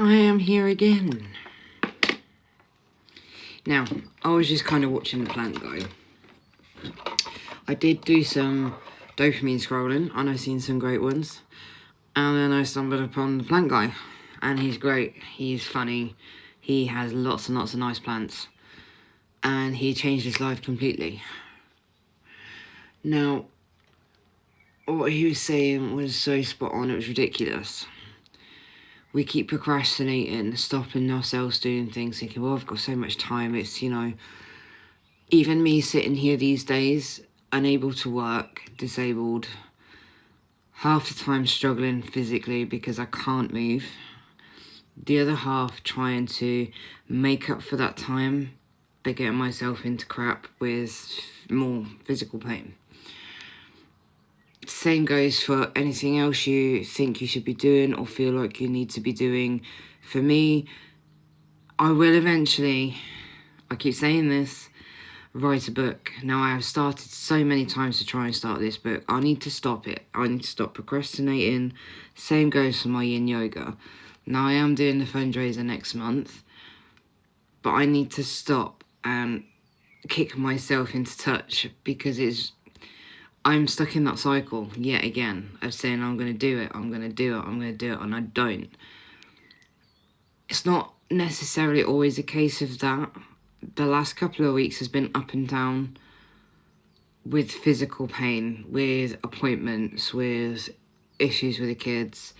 I am here again. Now, I was just kind of watching the plant go. I did do some dopamine scrolling and I've seen some great ones. And then I stumbled upon the plant guy. And he's great. He's funny. He has lots and lots of nice plants. And he changed his life completely. Now, what he was saying was so spot on, it was ridiculous. We keep procrastinating, stopping ourselves doing things, thinking, well, I've got so much time. It's, even me sitting here these days, unable to work, disabled, half the time struggling physically because I can't move. The other half trying to make up for that time, but getting myself into crap with more physical pain. Same goes for anything else you think you should be doing or feel like you need to be doing. For me, I will eventually, I keep saying this, write a book. Now, I have started so many times to try and start this book. I need to stop it. I need to stop procrastinating. Same goes for my yin yoga. Now, I am doing the fundraiser next month, but I need to stop and kick myself into touch because I'm stuck in that cycle yet again of saying I'm going to do it, I'm going to do it, I'm going to do it, and I don't. It's not necessarily always a case of that. The last couple of weeks has been up and down with physical pain, with appointments, with issues with the kids.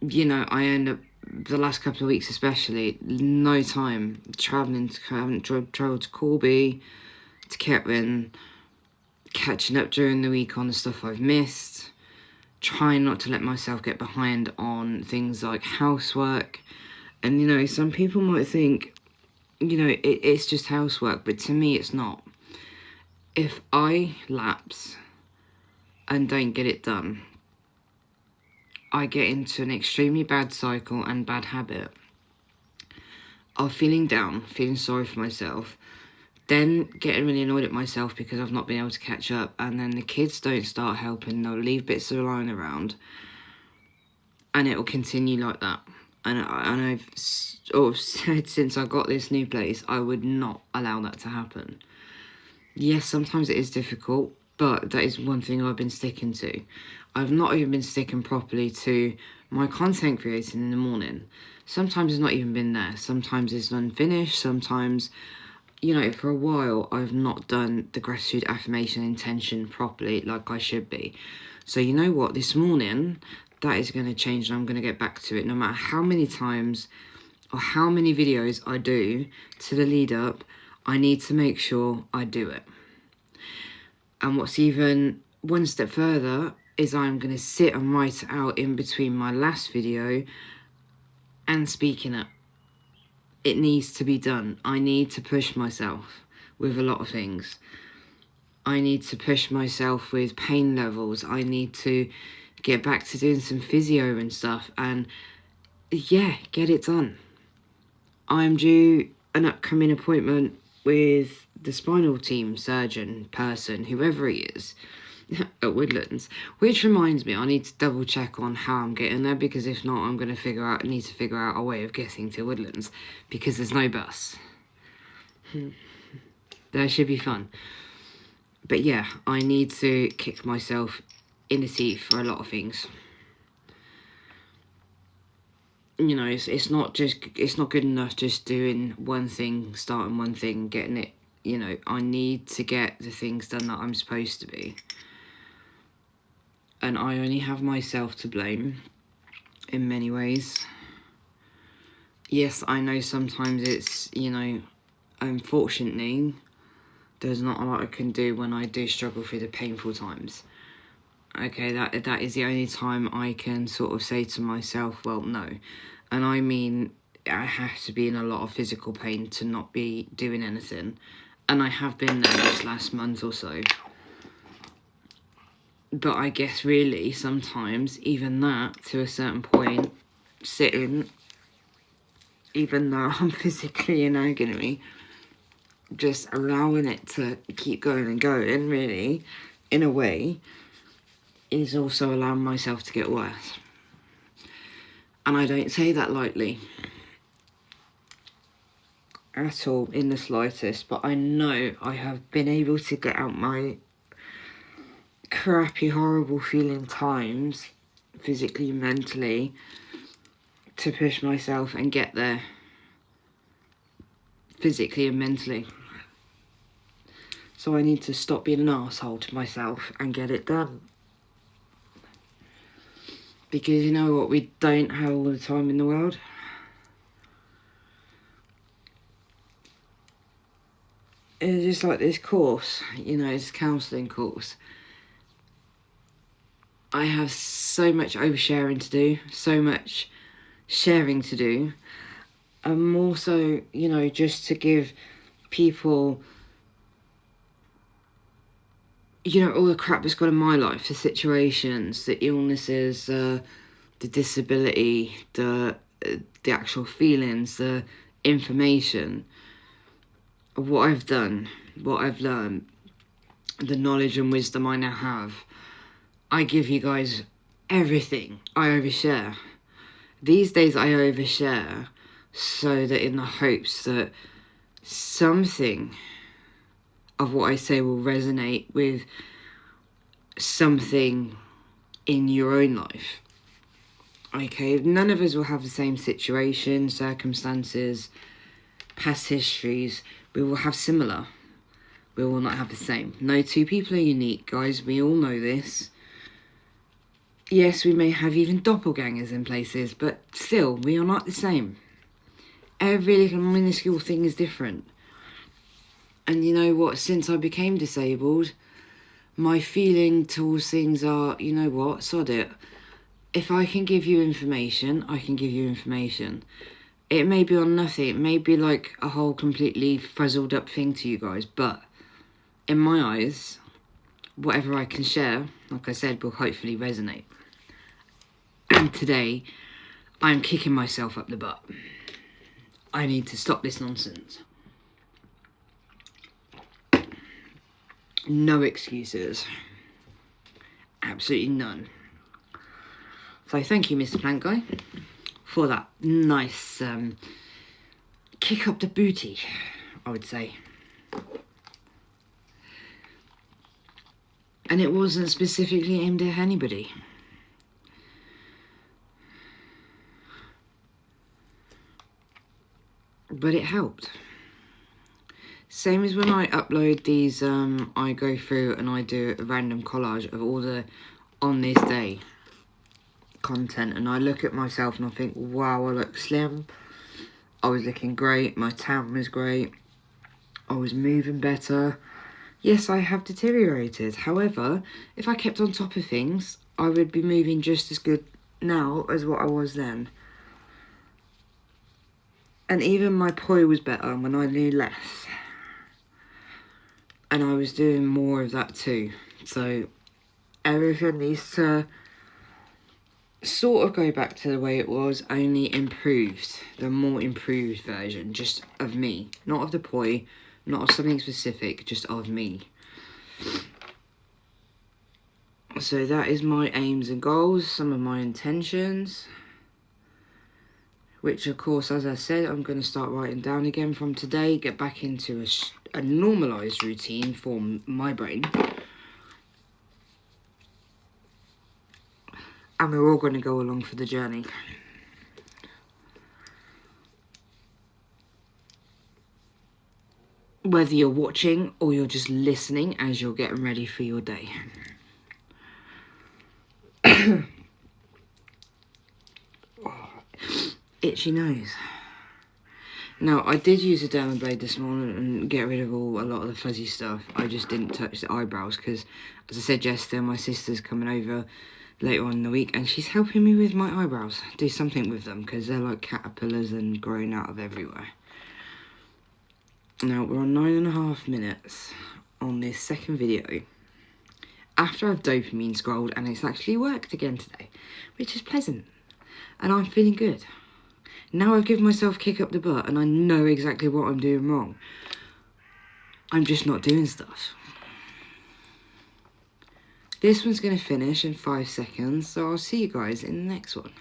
I end up, the last couple of weeks especially, no time travelling. I haven't travelled to Corby, to Kettwin, catching up during the week on the stuff I've missed, trying not to let myself get behind on things like housework. And, some people might think, it's just housework, but to me it's not. If I lapse and don't get it done, I get into an extremely bad cycle and bad habit of feeling down, feeling sorry for myself, then getting really annoyed at myself because I've not been able to catch up, and then the kids don't start helping, they'll leave bits of lying around, and it will continue like that. And I've sort of said since I got this new place, I would not allow that to happen. Yes, sometimes it is difficult, but that is one thing I've been sticking to. I've not even been sticking properly to my content creating in the morning. Sometimes it's not even been there. Sometimes it's unfinished. Sometimes, for a while, I've not done the gratitude affirmation intention properly like I should be. So you know what? This morning, that is going to change and I'm going to get back to it. No matter how many times or how many videos I do to the lead up, I need to make sure I do it. And what's even one step further is I'm going to sit and write it out in between my last video and speaking it. It needs to be done. I need to push myself with a lot of things. I need to push myself with pain levels. I need to get back to doing some physio and stuff and, get it done. I'm due an upcoming appointment with the spinal team surgeon person, whoever he is, at Woodlands. Which reminds me, I need to double check on how I'm getting there, because if not, I'm going to need to figure out a way of getting to Woodlands, because there's no bus. That should be fun. But yeah, I need to kick myself in the teeth for a lot of things. It's not good enough just doing one thing, starting one thing, getting it. I need to get the things done that I'm supposed to be. And I only have myself to blame in many ways. Yes, I know sometimes it's, unfortunately, there's not a lot I can do when I do struggle through the painful times. Okay, that is the only time I can sort of say to myself, well, no. And I mean, I have to be in a lot of physical pain to not be doing anything. And I have been there this last month or so. But I guess really, sometimes, even that, to a certain point, sitting, even though I'm physically in agony, just allowing it to keep going and going, really, in a way, is also allowing myself to get worse. And I don't say that lightly at all, in the slightest, but I know I have been able to get out my crappy, horrible feeling times, physically, mentally, to push myself and get there, physically and mentally. So I need to stop being an arsehole to myself and get it done. Because you know what, we don't have all the time in the world. It's just like this course, you know, it's a counselling course. I have so much oversharing to do, so much sharing to do, and more so, you know, just to give people, you know, all the crap that's gone in my life, the situations, the illnesses, the disability, the actual feelings, the information of what I've done, what I've learned, the knowledge and wisdom I now have. I give you guys everything. I overshare. These days I overshare so that in the hopes that something of what I say will resonate with something in your own life. Okay, none of us will have the same situation, circumstances, past histories. We will have similar. We will not have the same. No two people are unique, guys. We all know this. Yes, we may have even doppelgangers in places, but still, we are not the same. Every little minuscule thing is different. And you know what? Since I became disabled, my feeling towards things are, you know what? Sod it. If I can give you information, I can give you information. It may be on nothing. It may be like a whole completely fuzzled up thing to you guys. But in my eyes, whatever I can share, like I said, will hopefully resonate. And today, I'm kicking myself up the butt. I need to stop this nonsense. No excuses. Absolutely none. So thank you, Mr. Plant Guy, for that nice kick up the booty, I would say. And it wasn't specifically aimed at anybody. But it helped. Same as when I upload these, I go through and I do a random collage of all the on this day content, and I look at myself and I think, wow, I look slim, I was looking great, my tan was great, I was moving better. Yes, I have deteriorated. However, if I kept on top of things, I would be moving just as good now as what I was then. And even my poi was better when I knew less. And I was doing more of that too. So everything needs to sort of go back to the way it was, only improved. The more improved version, just of me. Not of the poi, not of something specific, just of me. So that is my aims and goals, some of my intentions. Which, of course, as I said, I'm going to start writing down again from today. Get back into a normalised routine for my brain. And we're all going to go along for the journey. Whether you're watching or you're just listening as you're getting ready for your day. Itchy nose. Now, I did use a Dermablade this morning and get rid of a lot of the fuzzy stuff. I just didn't touch the eyebrows because, as I said yesterday, my sister's coming over later on in the week and she's helping me with my eyebrows. Do something with them because they're like caterpillars and growing out of everywhere. Now, we're on 9.5 minutes on this second video. After I've dopamine scrolled and it's actually worked again today, which is pleasant. And I'm feeling good. Now I've given myself a kick up the butt and I know exactly what I'm doing wrong. I'm just not doing stuff. This one's going to finish in 5 seconds, so I'll see you guys in the next one.